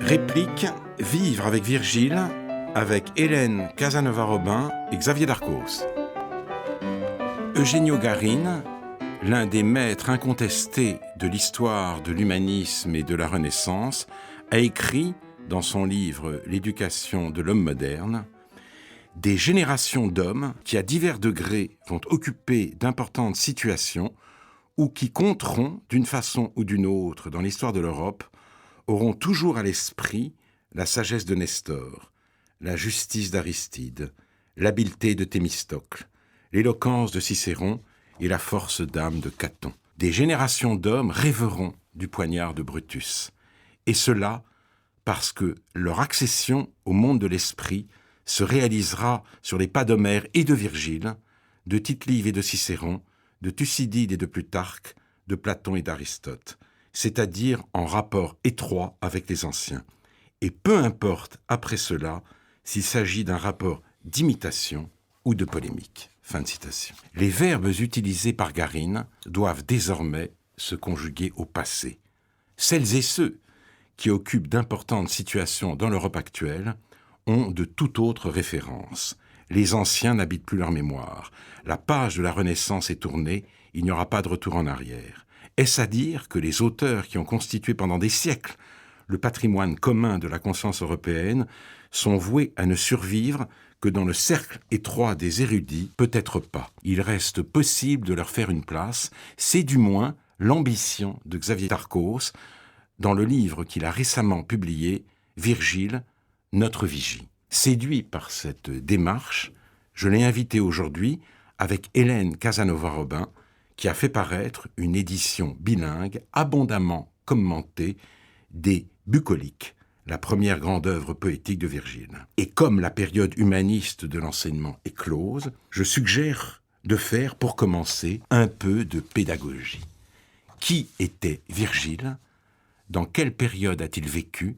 Réplique, Vivre avec Virgile, avec Hélène Casanova-Robin et Xavier Darcos. Eugenio Garin, l'un des maîtres incontestés de l'histoire de l'humanisme et de la Renaissance, a écrit, dans son livre « L'éducation de l'homme moderne », des générations d'hommes qui, à divers degrés, vont occuper d'importantes situations ou qui compteront, d'une façon ou d'une autre, dans l'histoire de l'Europe, auront toujours à l'esprit la sagesse de Nestor, la justice d'Aristide, l'habileté de Thémistocle, l'éloquence de Cicéron et la force d'âme de Caton. Des générations d'hommes rêveront du poignard de Brutus. Et cela parce que leur accession au monde de l'esprit se réalisera sur les pas d'Homère et de Virgile, de Tite-Live et de Cicéron, de Thucydide et de Plutarque, de Platon et d'Aristote, c'est-à-dire en rapport étroit avec les anciens. Et peu importe après cela s'il s'agit d'un rapport d'imitation ou de polémique. Fin de citation. Les verbes utilisés par Garin doivent désormais se conjuguer au passé. Celles et ceux qui occupent d'importantes situations dans l'Europe actuelle ont de toute autre référence. Les anciens n'habitent plus leur mémoire. La page de la Renaissance est tournée, il n'y aura pas de retour en arrière. Est-ce à dire que les auteurs qui ont constitué pendant des siècles le patrimoine commun de la conscience européenne sont voués à ne survivre que dans le cercle étroit des érudits? Peut-être pas. Il reste possible de leur faire une place. C'est du moins l'ambition de Xavier Darcos dans le livre qu'il a récemment publié, Virgile, notre vigie. Séduit par cette démarche, je l'ai invité aujourd'hui avec Hélène Casanova-Robin, qui a fait paraître une édition bilingue abondamment commentée des Bucoliques, la première grande œuvre poétique de Virgile. Et comme la période humaniste de l'enseignement est close, je suggère de faire, pour commencer, un peu de pédagogie. Qui était Virgile? Dans quelle période a-t-il vécu?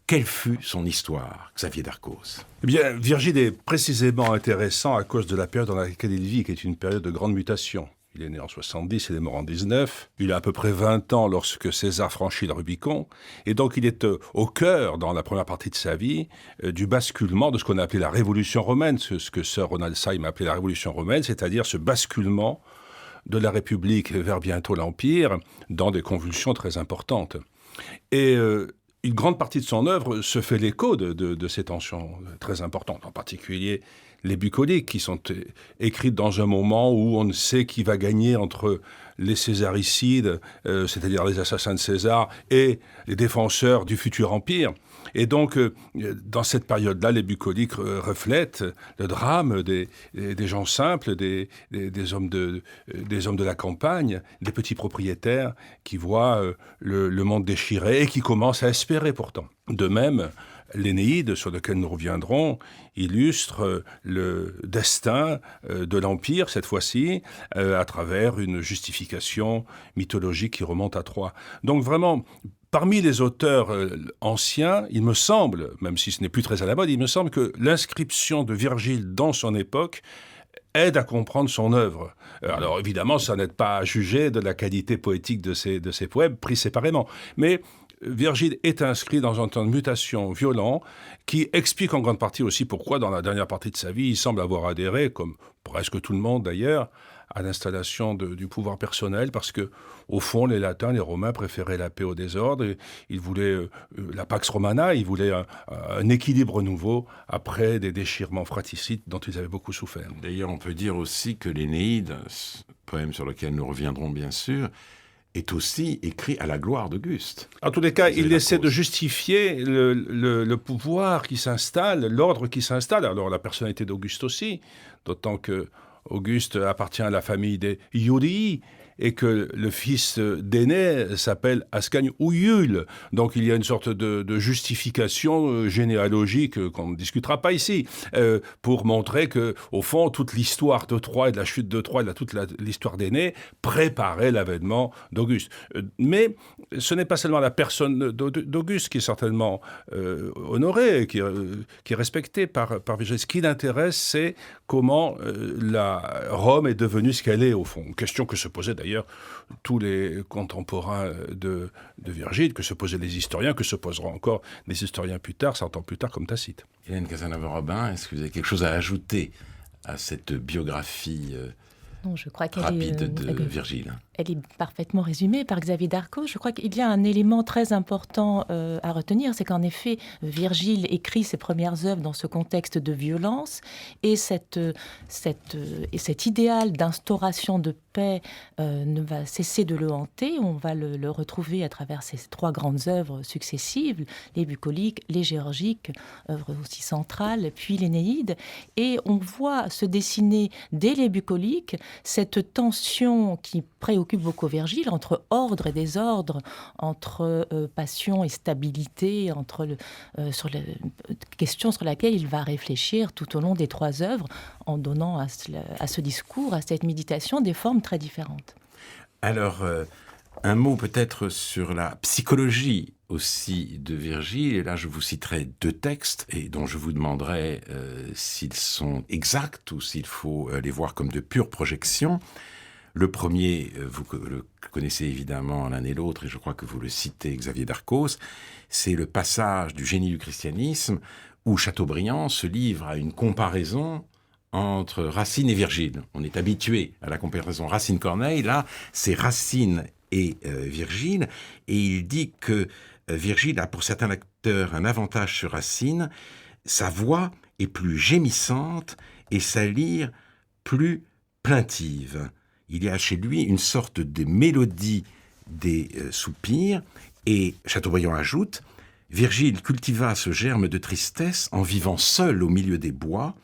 Quelle fut son histoire, Xavier Darcos? Eh bien, Virgile est précisément intéressant à cause de la période dans laquelle il vit, qui est une période de grande mutation. Il est né en 70, il est mort en 19. Il a à peu près 20 ans lorsque César franchit le Rubicon. Et donc, il est au cœur, dans la première partie de sa vie, du basculement de ce qu'on a appelé la Révolution romaine, ce que Sir Ronald Syme a appelé la Révolution romaine, c'est-à-dire ce basculement de la République vers bientôt l'Empire, dans des convulsions très importantes. Et une grande partie de son œuvre se fait l'écho de ces tensions très importantes, en particulier les Bucoliques, qui sont écrites dans un moment où on ne sait qui va gagner entre les césaricides, c'est-à-dire les assassins de César, et les défenseurs du futur empire. Et donc, dans cette période-là, les Bucoliques reflètent le drame des gens simples, des hommes de la campagne, des petits propriétaires qui voient le monde déchiré et qui commencent à espérer pourtant. De même, l'Énéide, sur lequel nous reviendrons, illustre le destin de l'Empire, cette fois-ci, à travers une justification mythologique qui remonte à Troie. Donc vraiment, parmi les auteurs anciens, il me semble, même si ce n'est plus très à la mode, il me semble que l'inscription de Virgile dans son époque aide à comprendre son œuvre. Alors évidemment, ça n'aide pas à juger de la qualité poétique de ces poèmes pris séparément, mais Virgile est inscrit dans un temps de mutation violent qui explique en grande partie aussi pourquoi, dans la dernière partie de sa vie, il semble avoir adhéré, comme presque tout le monde d'ailleurs, à l'installation du pouvoir personnel, parce que, au fond, les Latins, les Romains préféraient la paix au désordre. Et ils voulaient la Pax Romana, ils voulaient un équilibre nouveau après des déchirements fratricides dont ils avaient beaucoup souffert. D'ailleurs, on peut dire aussi que l'Énéide, poème sur lequel nous reviendrons bien sûr, est aussi écrit à la gloire d'Auguste. En tous les cas, il essaie de justifier le pouvoir qui s'installe, l'ordre qui s'installe. Alors la personnalité d'Auguste aussi, d'autant que Auguste appartient à la famille des Iudii, et que le fils d'aîné s'appelle Ascagne ou Iule. Donc il y a une sorte de justification généalogique qu'on ne discutera pas ici, pour montrer que, au fond, toute l'histoire de Troie et de la chute de Troie, toute l'histoire d'Énée préparait l'avènement d'Auguste. Mais ce n'est pas seulement la personne d'Auguste qui est certainement honorée, qui est respectée par Virgile. Ce qui l'intéresse, c'est comment la Rome est devenue ce qu'elle est, au fond. Une question que se posait d'ailleurs d'ailleurs tous les contemporains de Virgile, que se posaient les historiens, que se poseront encore des historiens plus tard, 100 ans plus tard, comme Tacite. Hélène Casanova-Robin, est-ce que vous avez quelque chose à ajouter à cette biographie Non, je crois qu'elle rapide de Virgile? Elle est parfaitement résumée par Xavier Darcos. Je crois qu'il y a un élément très important à retenir, c'est qu'en effet, Virgile écrit ses premières œuvres dans ce contexte de violence, et cet idéal d'instauration de paix ne va cesser de le hanter. On va le retrouver à travers ces 3 grandes œuvres successives, les bucoliques, les géorgiques, œuvres aussi centrales, puis l'Énéide. Et on voit se dessiner dès les bucoliques cette tension qui préoccupe beaucoup Virgile, entre ordre et désordre, entre passion et stabilité, sur la question sur laquelle il va réfléchir tout au long des 3 œuvres, en donnant à ce discours, à cette méditation, des formes très différentes. Alors, un mot peut-être sur la psychologie aussi de Virgile, et là je vous citerai 2 textes, et dont je vous demanderai s'ils sont exacts ou s'il faut les voir comme de pures projections. Le premier, vous le connaissez évidemment l'un et l'autre, et je crois que vous le citez, Xavier Darcos, c'est le passage du Génie du christianisme où Chateaubriand se livre à une comparaison entre Racine et Virgile. On est habitué à la comparaison Racine-Corneille, là c'est Racine et Virgile, et il dit que Virgile a pour certains lecteurs un avantage sur Racine, sa voix est plus gémissante et sa lyre plus plaintive. Il y a chez lui une sorte de mélodie des soupirs, et Chateaubriand ajoute « Virgile cultiva ce germe de tristesse en vivant seul au milieu des bois.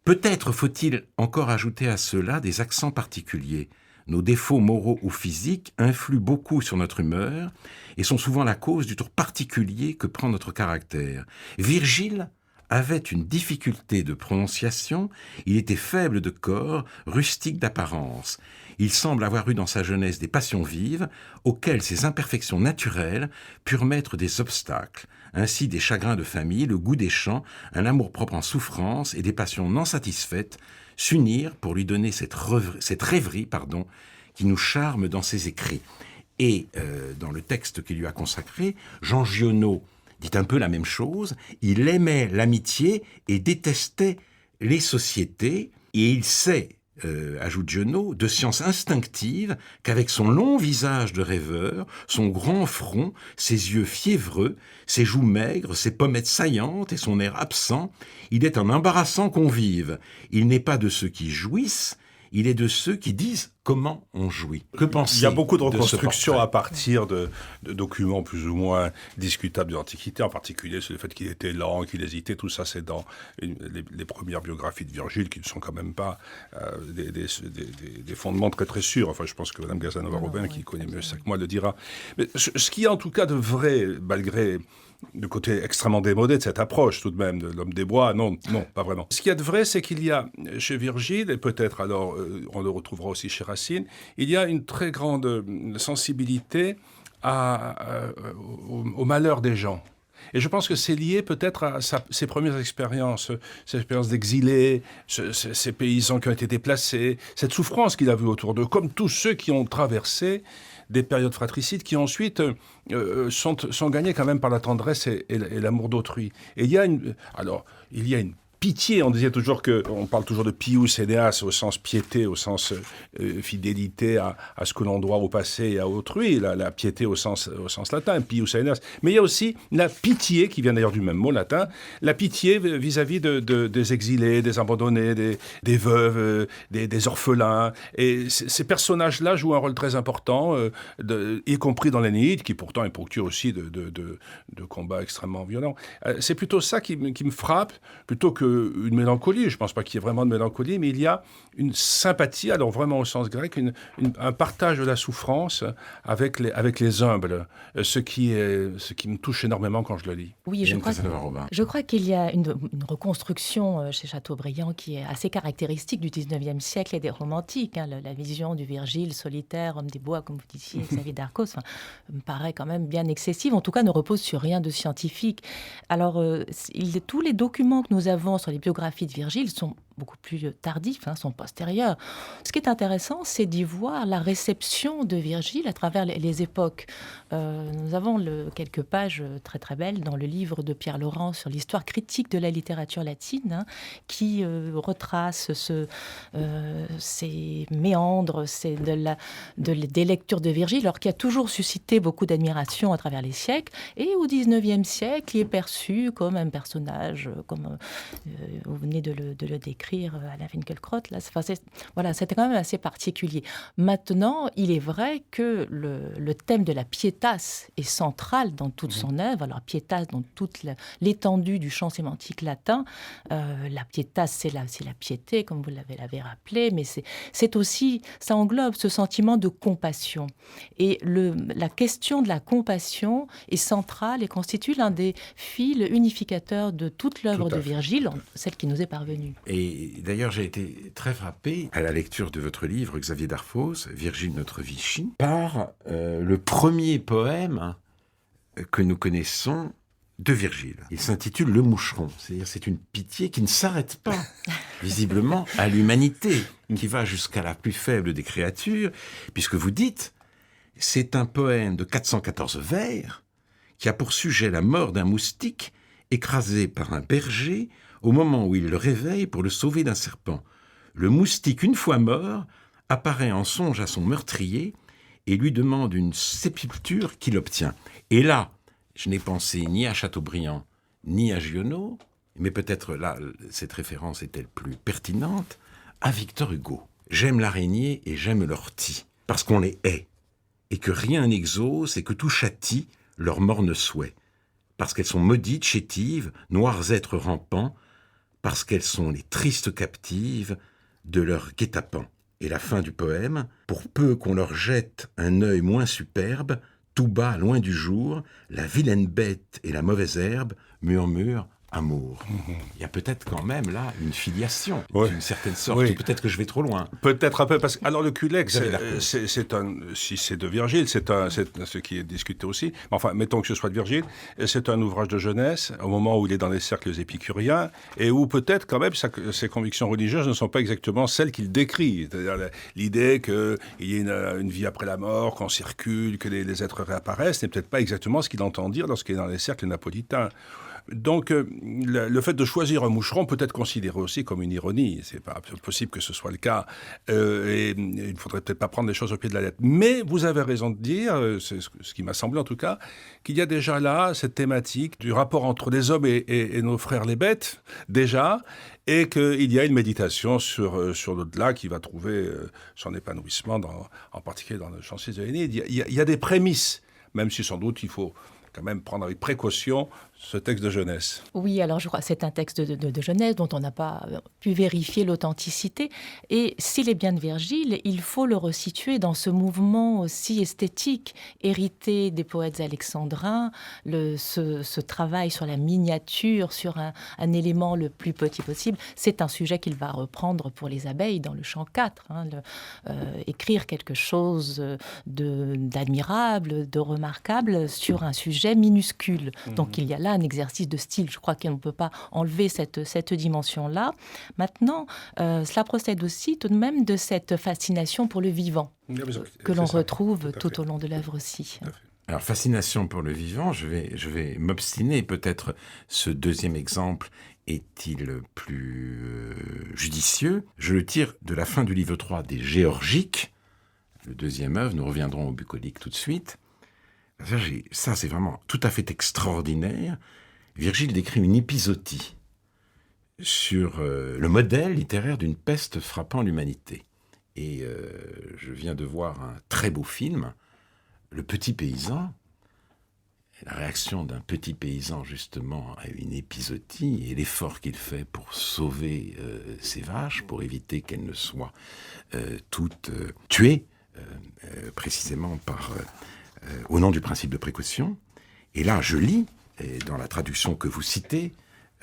Peut-être faut-il encore ajouter à cela des accents particuliers. Nos défauts moraux ou physiques influent beaucoup sur notre humeur et sont souvent la cause du tour particulier que prend notre caractère. Virgile avait une difficulté de prononciation, il était faible de corps, rustique d'apparence. Il semble avoir eu dans sa jeunesse des passions vives, auxquelles ses imperfections naturelles purent mettre des obstacles. Ainsi des chagrins de famille, le goût des chants, un amour-propre en souffrance et des passions non satisfaites s'unirent pour lui donner cette rêverie qui nous charme dans ses écrits. » Et dans le texte qu'il lui a consacré, Jean Giono dit un peu la même chose. Il aimait l'amitié et détestait les sociétés, et il sait, ajoute Giono, de science instinctive qu'avec son long visage de rêveur, son grand front, ses yeux fiévreux, ses joues maigres, ses pommettes saillantes et son air absent, il est un embarrassant convive. Il n'est pas de ceux qui jouissent, il est de ceux qui disent comment on jouit. Que pensez-vous? Il y a beaucoup de reconstructions à partir de documents plus ou moins discutables de l'Antiquité, en particulier sur le fait qu'il était lent, qu'il hésitait. Tout ça, c'est dans les premières biographies de Virgile, qui ne sont quand même pas des fondements très très sûrs. Enfin, je pense que Mme Casanova-Robin, qui connaît mieux ça que moi, le dira. Mais ce qui est en tout cas de vrai, malgré le côté extrêmement démodé de cette approche, tout de même, de l'homme des bois, non, pas vraiment. Ce qu'il y a de vrai, c'est qu'il y a chez Virgile, et peut-être alors on le retrouvera aussi chez Racine, il y a une très grande sensibilité au malheur des gens. Et je pense que c'est lié peut-être à ses premières expériences, ses expériences d'exilés, ces paysans qui ont été déplacés, cette souffrance qu'il a vue autour d'eux, comme tous ceux qui ont traversé des périodes fratricides qui ensuite sont gagnés quand même par la tendresse et l'amour d'autrui. Et il y a une pitié, on disait toujours on parle toujours de pius eneas au sens piété, au sens fidélité à ce que l'on doit au passé et à autrui, la piété au sens latin, pius eneas. Mais il y a aussi la pitié, qui vient d'ailleurs du même mot latin, la pitié vis-à-vis des exilés, des abandonnés, des veuves, des orphelins. Et ces personnages-là jouent un rôle très important, y compris dans l'Énéide, qui pourtant est ponctuée aussi de combats extrêmement violents. C'est plutôt ça qui me frappe, plutôt que une mélancolie. Je ne pense pas qu'il y ait vraiment de mélancolie, mais il y a une sympathie, alors vraiment au sens grec, un partage de la souffrance avec les humbles, ce qui me touche énormément quand je le lis. Oui, je crois qu'il y a une reconstruction chez Chateaubriand qui est assez caractéristique du 19e siècle et des romantiques. La vision du Virgile solitaire, homme des bois, comme vous disiez, Xavier Darcos, me paraît quand même bien excessive, en tout cas ne repose sur rien de scientifique. Alors, tous les documents que nous avons sur les biographies de Virgile sont beaucoup plus tardifs, sont postérieurs. Ce qui est intéressant, c'est d'y voir la réception de Virgile à travers les époques. Nous avons quelques pages très très belles dans le livre de Pierre Laurent sur l'histoire critique de la littérature latine, qui retrace ces méandres, des lectures de Virgile, alors qui a toujours suscité beaucoup d'admiration à travers les siècles. Et au XIXe siècle, il est perçu comme un personnage, comme vous venez de le décrire, Alain Finkielkraut. C'était quand même assez particulier. Maintenant, il est vrai que le thème de la pietas est central dans toute son œuvre. Alors, pietas, dans toute l'étendue du champ sémantique latin, la pietas, c'est la piété, comme vous l'avez rappelé, mais c'est aussi, ça englobe ce sentiment de compassion. Et la question de la compassion est centrale et constitue l'un des fils unificateurs de toute l'œuvre de Virgile, celle qui nous est parvenue. Et d'ailleurs, j'ai été très frappé à la lecture de votre livre, Xavier Darfosse, Virgile notre Vichy, par le premier poème que nous connaissons de Virgile. Il s'intitule Le Moucheron, c'est-à-dire c'est une pitié qui ne s'arrête pas, visiblement, à l'humanité, qui va jusqu'à la plus faible des créatures, puisque vous dites, c'est un poème de 414 vers qui a pour sujet la mort d'un moustique écrasé par un berger au moment où il le réveille pour le sauver d'un serpent. Le moustique, une fois mort, apparaît en songe à son meurtrier et lui demande une sépulture qu'il obtient. Et là, je n'ai pensé ni à Chateaubriand, ni à Giono, mais peut-être là, cette référence est-elle plus pertinente, à Victor Hugo. J'aime l'araignée et j'aime l'ortie, parce qu'on les hait, et que rien n'exauce et que tout châtie leur morne souhait, parce qu'elles sont maudites, chétives, noirs êtres rampants, parce qu'elles sont les tristes captives de leur guet-apens. Et la fin du poème, pour peu qu'on leur jette un œil moins superbe, tout bas, loin du jour, la vilaine bête et la mauvaise herbe murmurent amour. Il y a peut-être quand même là une filiation, d'une certaine sorte. Oui. Peut-être que je vais trop loin. Peut-être un peu, parce que alors le Culex, c'est si c'est de Virgile, c'est ce qui est discuté aussi. Enfin, mettons que ce soit de Virgile, c'est un ouvrage de jeunesse au moment où il est dans les cercles épicuriens et où peut-être quand même ses convictions religieuses ne sont pas exactement celles qu'il décrit. C'est-à-dire l'idée qu'il y ait une vie après la mort, qu'on circule, que les êtres réapparaissent, n'est peut-être pas exactement ce qu'il entend dire lorsqu'il est dans les cercles napolitains. Donc, le fait de choisir un moucheron peut être considéré aussi comme une ironie. C'est pas possible que ce soit le cas. Et il ne faudrait peut-être pas prendre les choses au pied de la lettre. Mais vous avez raison de dire, c'est ce qui m'a semblé en tout cas, qu'il y a déjà là cette thématique du rapport entre les hommes et nos frères les bêtes, déjà, et qu'il y a une méditation sur l'au-delà qui va trouver son épanouissement, en particulier dans le Chant de l'Énéide. Il y a des prémices, même si sans doute il faut quand même prendre avec précaution ce texte de jeunesse. Oui, alors je crois que c'est un texte de jeunesse dont on n'a pas pu vérifier l'authenticité. Et s'il est bien de Virgile, il faut le resituer dans ce mouvement aussi esthétique, hérité des poètes alexandrins, ce travail sur la miniature, sur un élément le plus petit possible. C'est un sujet qu'il va reprendre pour les abeilles dans le chant 4. Écrire quelque chose d'admirable, de remarquable sur un sujet minuscule. Donc il y a là un exercice de style. Je crois qu'on ne peut pas enlever cette dimension-là. Maintenant, cela procède aussi tout de même de cette fascination pour le vivant que l'on retrouve tout au long de l'œuvre aussi. Alors, fascination pour le vivant, je vais m'obstiner. Peut-être ce deuxième exemple est-il plus judicieux. Je le tire de la fin du livre 3 des Géorgiques, le deuxième œuvre. Nous reviendrons au bucolique tout de suite. Ça, c'est vraiment tout à fait extraordinaire. Virgile décrit une épisodie sur le modèle littéraire d'une peste frappant l'humanité. Et je viens de voir un très beau film, Le Petit Paysan. La réaction d'un petit paysan, justement, à une épisodie et l'effort qu'il fait pour sauver ses vaches, pour éviter qu'elles ne soient toutes tuées, précisément au nom du principe de précaution. Et là, je lis, et dans la traduction que vous citez,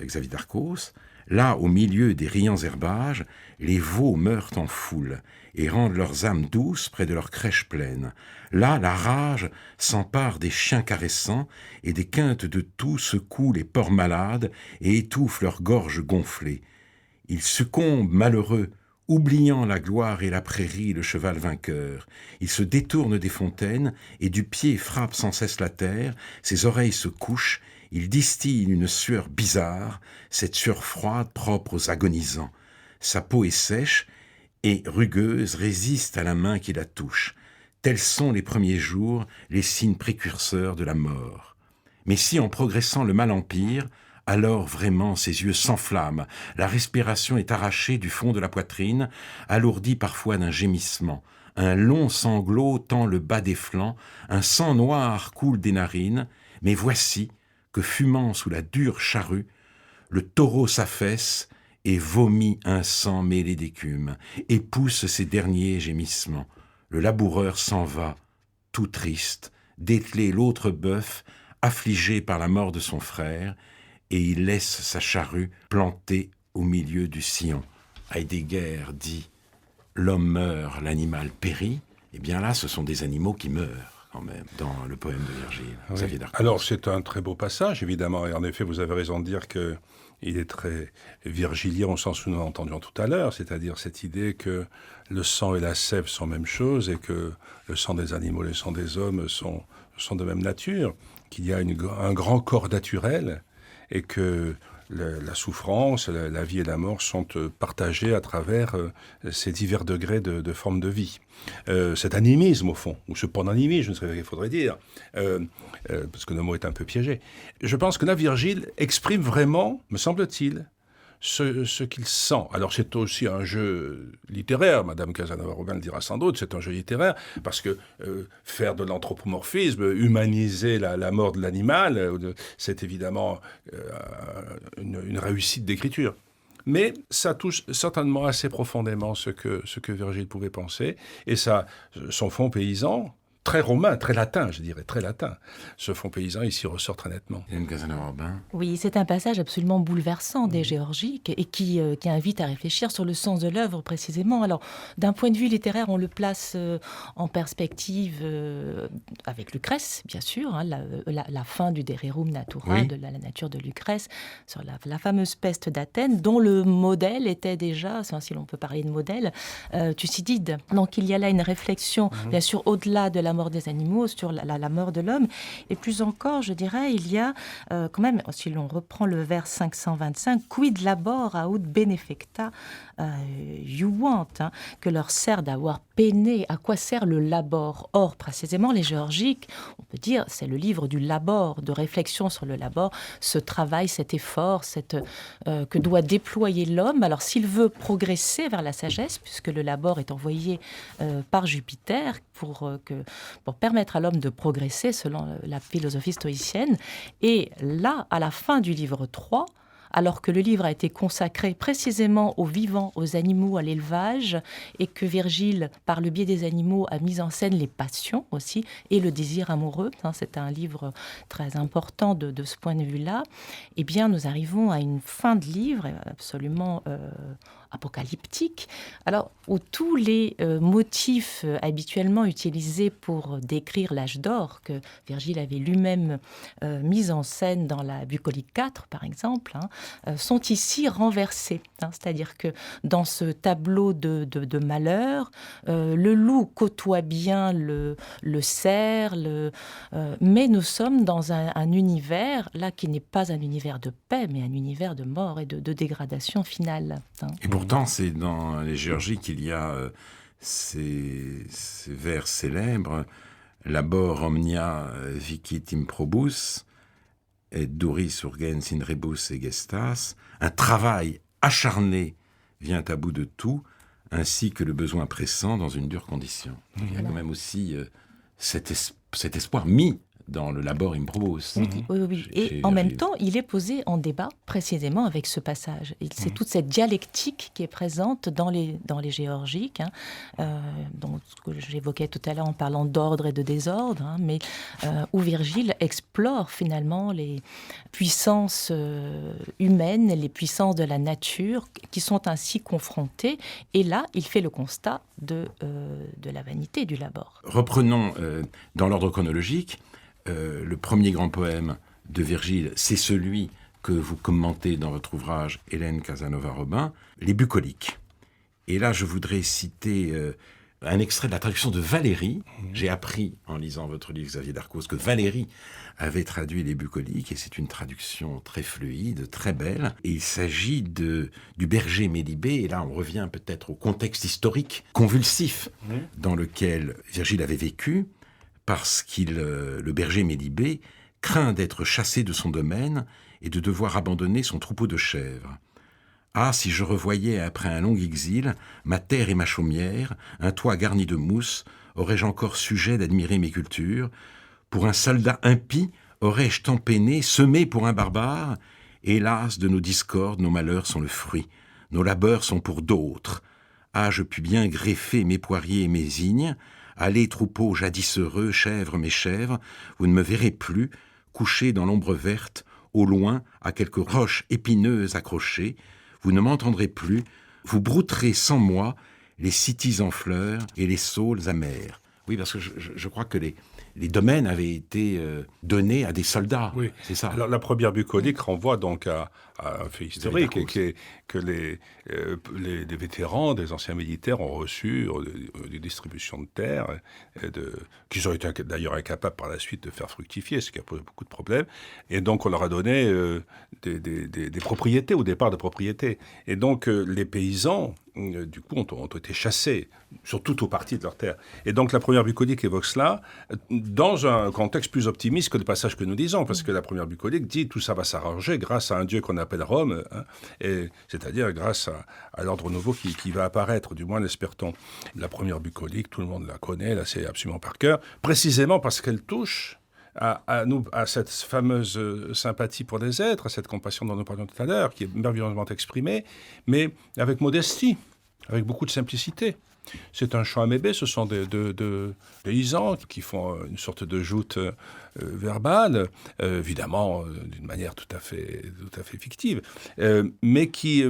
Xavier Darcos, là, au milieu des riants herbages, les veaux meurent en foule et rendent leurs âmes douces près de leurs crèches pleines. Là, la rage s'empare des chiens caressants et des quintes de tout secouent les porcs malades et étouffent leurs gorges gonflées. Il succombe malheureux, oubliant la gloire et la prairie, le cheval vainqueur. Il se détourne des fontaines et du pied frappe sans cesse la terre, ses oreilles se couchent, il distille une sueur bizarre, cette sueur froide propre aux agonisants. Sa peau est sèche et rugueuse, résiste à la main qui la touche. Tels sont les premiers jours, les signes précurseurs de la mort. Mais si en progressant le mal empire, alors vraiment ses yeux s'enflamment, la respiration est arrachée du fond de la poitrine, alourdie parfois d'un gémissement. Un long sanglot tend le bas des flancs, un sang noir coule des narines, mais voici que fumant sous la dure charrue, le taureau s'affaisse et vomit un sang mêlé d'écume, et pousse ses derniers gémissements. Le laboureur s'en va, tout triste, dételer l'autre bœuf, affligé par la mort de son frère, et il laisse sa charrue plantée au milieu du sillon. Heidegger dit « L'homme meurt, l'animal périt ». Eh bien là, ce sont des animaux qui meurent, quand même, dans le poème de Virgile. Oui. Alors, c'est un très beau passage, évidemment, et en effet, vous avez raison de dire que il est très virgilien au sens où nous l'entendions tout à l'heure, c'est-à-dire cette idée que le sang et la sève sont même chose et que le sang des animaux et le sang des hommes sont de même nature, qu'il y a un grand corps naturel et que la souffrance, la vie et la mort sont partagées à travers ces divers degrés de forme de vie. Cet animisme, au fond, ou ce pananimisme, je ne sais pas ce qu'il faudrait dire, parce que le mot est un peu piégé. Je pense que là, Virgile exprime vraiment, me semble-t-il, ce qu'il sent. Alors c'est aussi un jeu littéraire, Madame Casanova-Robin le dira sans doute, c'est un jeu littéraire, parce que faire de l'anthropomorphisme, humaniser la mort de l'animal, c'est évidemment une réussite d'écriture. Mais ça touche certainement assez profondément ce que Virgile pouvait penser, et ça, son fond paysan, très romain, très latin, je dirais, très latin. Ce fond paysan, ici, ressort très nettement. Oui, c'est un passage absolument bouleversant des Géorgiques et qui invite à réfléchir sur le sens de l'œuvre précisément. Alors, d'un point de vue littéraire, on le place en perspective avec Lucrèce, bien sûr, hein, la fin du De Rerum Natura, oui, de la nature de Lucrèce, sur la fameuse peste d'Athènes, dont le modèle était déjà, si l'on peut parler de modèle, Thucydide. Donc, il y a là une réflexion, bien sûr, au-delà de la mort des animaux, sur la mort de l'homme. Et plus encore, je dirais, il y a quand même, si l'on reprend le vers 525, « Quid labor aut benefecta iuvant », que leur sert d'avoir peiné. À quoi sert le labor? Or, précisément, les Géorgiques, on peut dire, c'est le livre du labor, de réflexion sur le labor, ce travail, cet effort, que doit déployer l'homme. Alors, s'il veut progresser vers la sagesse, puisque le labor est envoyé par Jupiter pour permettre à l'homme de progresser selon la philosophie stoïcienne. Et là, à la fin du livre 3, alors que le livre a été consacré précisément aux vivants, aux animaux, à l'élevage, et que Virgile, par le biais des animaux, a mis en scène les passions aussi, et le désir amoureux, c'est un livre très important de ce point de vue-là, eh bien, nous arrivons à une fin de livre absolument apocalyptique, alors où tous les motifs habituellement utilisés pour décrire l'âge d'or, que Virgile avait lui-même mis en scène dans la Bucolique 4, par exemple, sont ici renversés. C'est-à-dire que dans ce tableau de malheur, le loup côtoie bien le cerf, mais nous sommes dans un univers, là, qui n'est pas un univers de paix, mais un univers de mort et de dégradation finale. Et pourtant, c'est dans les Géorgiques qu'il y a ces vers célèbres « Labor omnia vicit improbus, et duris urgens in rebus egestas » un travail acharné vient à bout de tout, ainsi que le besoin pressant dans une dure condition. Il y a quand même aussi cet espoir mis dans le labor improbus. Oui. Et en même temps, il est posé en débat précisément avec ce passage. Et c'est toute cette dialectique qui est présente dans les Géorgiques, donc ce que j'évoquais tout à l'heure en parlant d'ordre et de désordre, mais où Virgile explore finalement les puissances humaines, les puissances de la nature qui sont ainsi confrontées. Et là, il fait le constat de la vanité du labor. Reprenons dans l'ordre chronologique. Le premier grand poème de Virgile, c'est celui que vous commentez dans votre ouvrage Hélène Casanova-Robin, les bucoliques. Et là, je voudrais citer un extrait de la traduction de Valéry. J'ai appris, en lisant votre livre, Xavier Darcos, que Valéry avait traduit les bucoliques, et c'est une traduction très fluide, très belle. Et il s'agit du berger Mélibée, et là on revient peut-être au contexte historique convulsif dans lequel Virgile avait vécu, parce le berger Mélibée craint d'être chassé de son domaine et de devoir abandonner son troupeau de chèvres. Ah, si je revoyais après un long exil ma terre et ma chaumière, un toit garni de mousse, aurais-je encore sujet d'admirer mes cultures? Pour un soldat impie, aurais-je tant peiné, semé pour un barbare? Hélas, de nos discordes, nos malheurs sont le fruit. Nos labeurs sont pour d'autres. Ah, je puis bien greffer mes poiriers et mes vignes. Allez, troupeaux jadis heureux, chèvres, mes chèvres, vous ne me verrez plus, couché dans l'ombre verte, au loin, à quelques roches épineuses accrochées. Vous ne m'entendrez plus, vous brouterez sans moi les cytis en fleurs et les saules amères. Oui, parce que je crois que les domaines avaient été donnés à des soldats. Oui. C'est ça. Alors, la première bucolique renvoie donc à un fait historique, qui est que les vétérans, des anciens militaires ont reçu des distributions de terres qu'ils ont été d'ailleurs incapables par la suite de faire fructifier, ce qui a posé beaucoup de problèmes. Et donc on leur a donné des propriétés, au départ de propriétés. Et donc les paysans, du coup, ont été chassés sur toute ou partie de leur terre. Et donc la première bucolique évoque cela dans un contexte plus optimiste que le passage que nous disons, parce que la première bucolique dit tout ça va s'arranger grâce à un dieu qu'on appelle Rome, et c'est-à-dire grâce à l'ordre nouveau qui va apparaître, du moins l'espère-t-on. La première bucolique, tout le monde la connaît, là c'est absolument par cœur, précisément parce qu'elle touche à cette fameuse sympathie pour les êtres, à cette compassion dont nous parlions tout à l'heure, qui est merveilleusement exprimée, mais avec modestie, avec beaucoup de simplicité. C'est un chant amébé, ce sont des paysans qui font une sorte de joute verbale, évidemment d'une manière tout à fait fictive, mais qui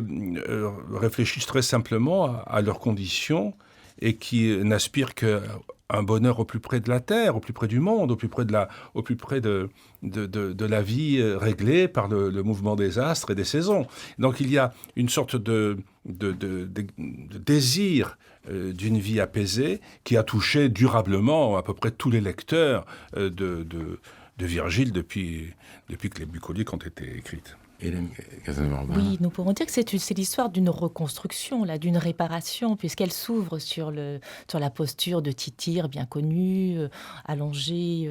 réfléchissent très simplement à leurs conditions et qui n'aspirent qu'un bonheur au plus près de la terre, au plus près du monde, au plus près de la vie réglée par le mouvement des astres et des saisons. Donc il y a une sorte de désir d'une vie apaisée qui a touché durablement à peu près tous les lecteurs de Virgile depuis que les bucoliques ont été écrites. Hélène Casanova-Robin. Oui, nous pourrons dire que c'est l'histoire d'une reconstruction, là, d'une réparation, puisqu'elle s'ouvre sur la posture de Tityre, bien connu, allongé,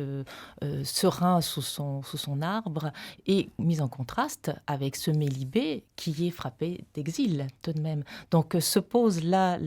serein sous son arbre, et mise en contraste avec ce Mélibée qui est frappé d'exil, tout de même. Donc se pose là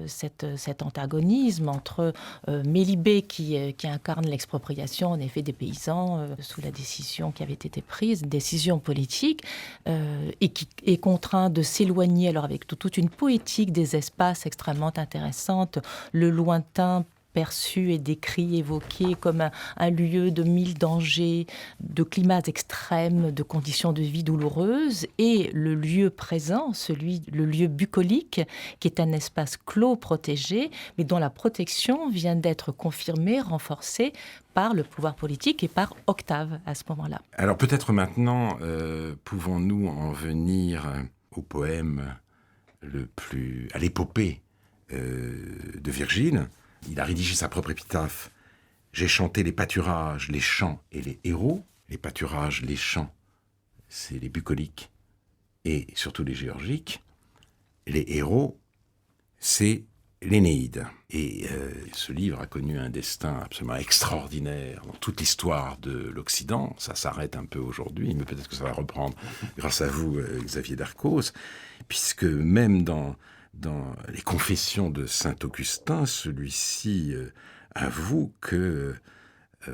cet antagonisme entre Mélibée qui incarne l'expropriation, en effet, des paysans, sous la décision qui avait été prise, décision politique, et qui est contraint de s'éloigner, alors avec toute une poétique des espaces extrêmement intéressante, le lointain perçu et décrit, évoqué comme un lieu de mille dangers, de climats extrêmes, de conditions de vie douloureuses, et le lieu présent, le lieu bucolique, qui est un espace clos, protégé, mais dont la protection vient d'être confirmée, renforcée par le pouvoir politique et par Octave à ce moment-là. Alors peut-être maintenant, pouvons-nous en venir au poème à l'épopée de Virgile. Il a rédigé sa propre épitaphe. J'ai chanté les pâturages, les chants et les héros. Les pâturages, les chants, c'est les bucoliques et surtout les géorgiques. Les héros, c'est l'Énéide. Et ce livre a connu un destin absolument extraordinaire dans toute l'histoire de l'Occident. Ça s'arrête un peu aujourd'hui, mais peut-être que ça va reprendre grâce à vous, Xavier Darcos, puisque même dans les confessions de saint Augustin, celui-ci avoue que,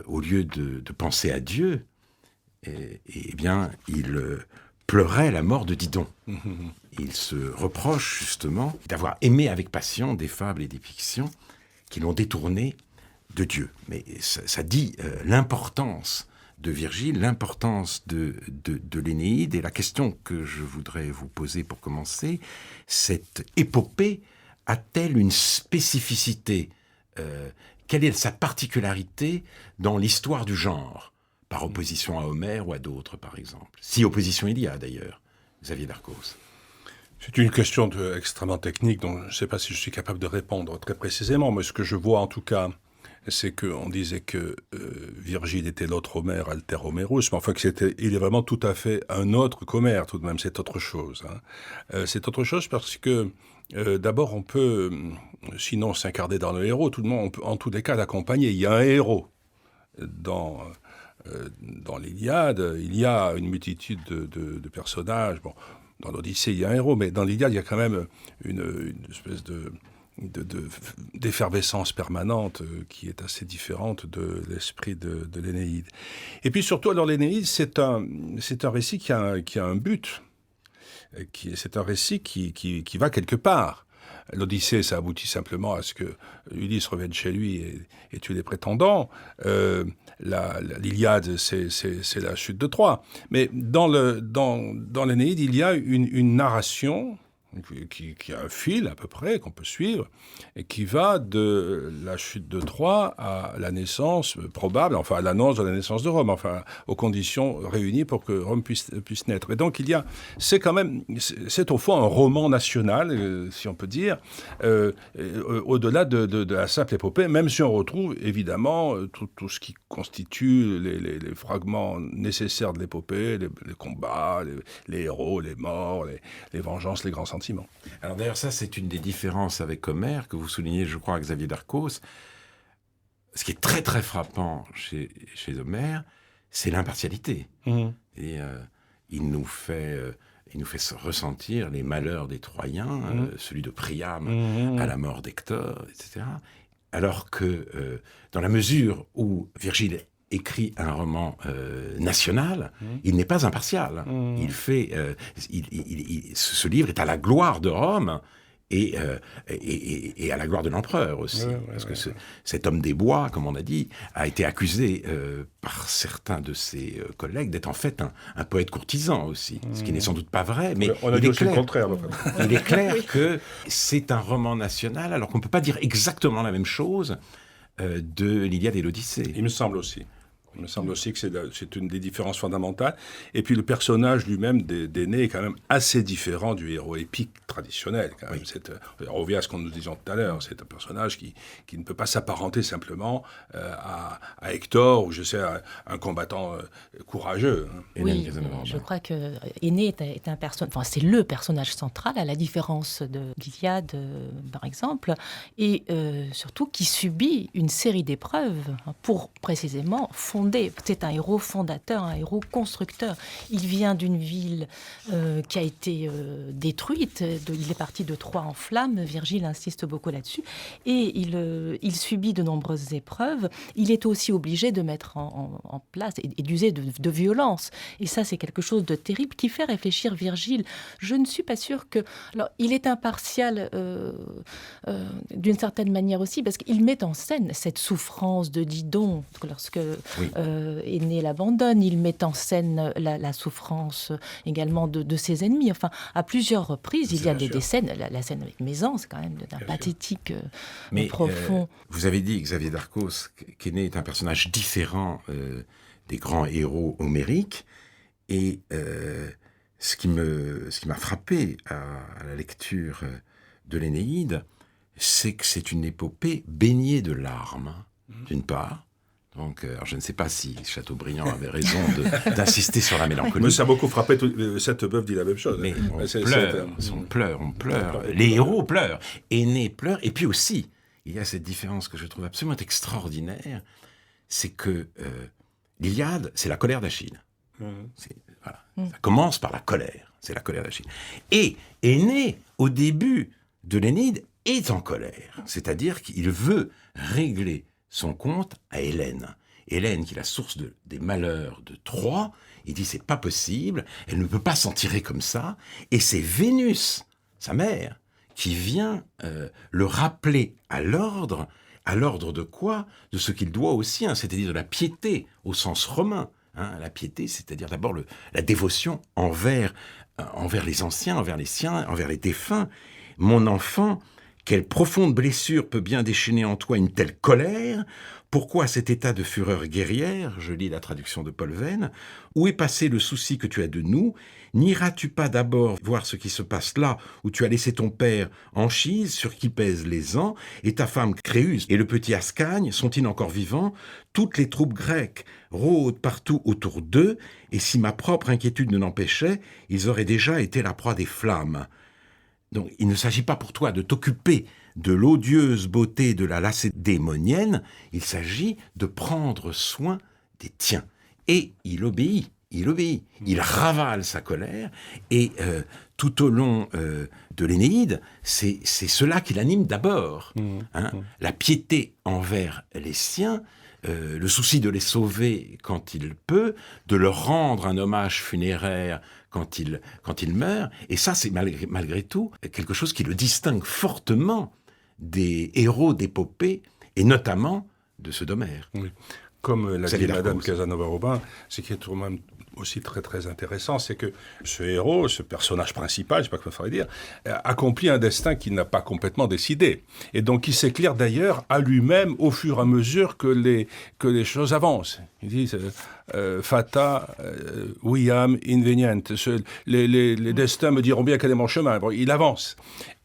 au lieu de penser à Dieu, eh bien, il pleurait la mort de Didon. Il se reproche justement d'avoir aimé avec passion des fables et des fictions qui l'ont détourné de Dieu. Mais ça dit l'importance de Virgile, l'importance de l'Énéide, et la question que je voudrais vous poser pour commencer, cette épopée a-t-elle une spécificité? Quelle est sa particularité dans l'histoire du genre par opposition à Homère ou à d'autres, par exemple. Si opposition il y a, d'ailleurs, Xavier Darcos. C'est une question extrêmement technique, dont je ne sais pas si je suis capable de répondre très précisément, mais ce que je vois en tout cas, c'est qu'on disait que Virgile était l'autre Homère, alter Homerus, mais enfin il est vraiment tout à fait un autre qu'Homère, tout de même, c'est autre chose. C'est autre chose parce que, d'abord, on peut, sinon s'incarner dans le héros, tout le monde, on peut en tous les cas l'accompagner. Il y a un héros dans l'Iliade, il y a une multitude de personnages. Bon, dans l'Odyssée, il y a un héros, mais dans l'Iliade, il y a quand même une espèce d'effervescence permanente qui est assez différente de l'esprit de l'Énéide. Et puis surtout, alors l'Énéide, c'est un récit qui a un but. C'est un récit qui va quelque part. L'Odyssée, ça aboutit simplement à ce que Ulysse revienne chez lui et tue les prétendants. L'Iliade, c'est la chute de Troie. Mais dans l'Énéide, il y a une narration qui a un fil à peu près qu'on peut suivre et qui va de la chute de Troie à la naissance probable, enfin à l'annonce de la naissance de Rome, enfin aux conditions réunies pour que Rome puisse naître. Et donc c'est au fond un roman national, si on peut dire, au-delà de la simple épopée, même si on retrouve évidemment tout ce qui constitue les fragments nécessaires de l'épopée, les combats, les héros, les morts, les vengeances, les grands sentiments. Alors d'ailleurs, ça, c'est une des différences avec Homère que vous soulignez, je crois, à Xavier Darcos. Ce qui est très, très frappant chez Homère, c'est l'impartialité. Et il nous fait ressentir les malheurs des Troyens, celui de Priam à la mort d'Hector, etc. Alors que, dans la mesure où Virgile écrit un roman national, il n'est pas impartial. Il fait, ce livre est à la gloire de Rome et à la gloire de l'empereur aussi, parce que cet homme des bois, comme on a dit, a été accusé par certains de ses collègues d'être en fait un poète courtisan aussi, ce qui n'est sans doute pas vrai, mais on a dit aussi le contraire. Il est clair que c'est un roman national, alors qu'on ne peut pas dire exactement la même chose de l'Iliade et l'Odyssée. Il me semble aussi. Il me semble aussi que c'est une des différences fondamentales. Et puis le personnage lui-même d'Énée est quand même assez différent du héros épique traditionnel. Quand même. On revient à ce qu'on nous disait tout à l'heure. C'est un personnage qui ne peut pas s'apparenter simplement à Hector ou à un combattant courageux. Oui, je crois que Énée est un personnage. Enfin, c'est le personnage central, à la différence de l'Iliade, par exemple, et surtout qui subit une série d'épreuves pour précisément c'est un héros fondateur, un héros constructeur. Il vient d'une ville qui a été détruite. Il est parti de Troie en flammes. Virgile insiste beaucoup là-dessus. Et il subit de nombreuses épreuves. Il est aussi obligé de mettre en place et d'user de violence. Et ça, c'est quelque chose de terrible qui fait réfléchir Virgile. Je ne suis pas sûre que... Alors, il est impartial d'une certaine manière aussi, parce qu'il met en scène cette souffrance de Didon lorsque... Énée l'abandonne, il met en scène la souffrance également de ses ennemis. Enfin, à plusieurs reprises, il y a des scènes, la scène avec Mézan, c'est quand même d'un pathétique profond. Vous avez dit, Xavier Darcos, qu'Énée est un personnage différent des grands héros homériques, et ce qui m'a frappé à la lecture de l'Énéide, c'est que c'est une épopée baignée de larmes, d'une part. Donc, je ne sais pas si Chateaubriand avait raison d'insister sur la mélancolie. Mais ça a beaucoup frappé. Sainte-Beuve dit la même chose. Mais on pleure. Les héros pleurent. Énée pleure. Et puis aussi, il y a cette différence que je trouve absolument extraordinaire, c'est que l'Iliade, c'est la colère d'Achille. Ça commence par la colère. C'est la colère d'Achille. Et Énée, au début de l'Énéide, est en colère. C'est-à-dire qu'il veut régler son compte à Hélène. Hélène, qui est la source des malheurs de Troie, il dit c'est pas possible, elle ne peut pas s'en tirer comme ça, et c'est Vénus, sa mère, qui vient le rappeler à l'ordre de quoi? De ce qu'il doit aussi, c'est-à-dire de la piété au sens romain. La piété, c'est-à-dire d'abord la dévotion envers les anciens, envers les siens, envers les défunts. Mon enfant, Quelle profonde blessure peut bien déchaîner en toi une telle colère ? Pourquoi cet état de fureur guerrière ? Je lis la traduction de Paul Venn. Où est passé le souci que tu as de nous ? N'iras-tu pas d'abord voir ce qui se passe là où tu as laissé ton père Anchise, sur qui pèsent les ans, et ta femme Créuse et le petit Ascagne, sont-ils encore vivants ? Toutes les troupes grecques rôdent partout autour d'eux, et si ma propre inquiétude ne l'empêchait, ils auraient déjà été la proie des flammes. Donc il ne s'agit pas pour toi de t'occuper de l'odieuse beauté de la lacédémonienne, il s'agit de prendre soin des tiens. Et il obéit, il ravale sa colère, et tout au long de l'Énéide, c'est cela qui l'anime d'abord. La piété envers les siens, le souci de les sauver quand il peut, de leur rendre un hommage funéraire quand il meurt, et ça c'est malgré tout quelque chose qui le distingue fortement des héros d'épopée, et notamment de ceux d'Homère. Oui. Comme l'a dit Madame Casanova-Robin, ce qui est tout de même aussi très très intéressant, c'est que ce héros, ce personnage principal, je ne sais pas comment il faudrait dire, accomplit un destin qu'il n'a pas complètement décidé. Et donc il s'éclaire d'ailleurs à lui-même au fur et à mesure que les choses avancent. Ils disent Fata, viam invenient. Les destins me diront bien quel est mon chemin. Bon, il avance.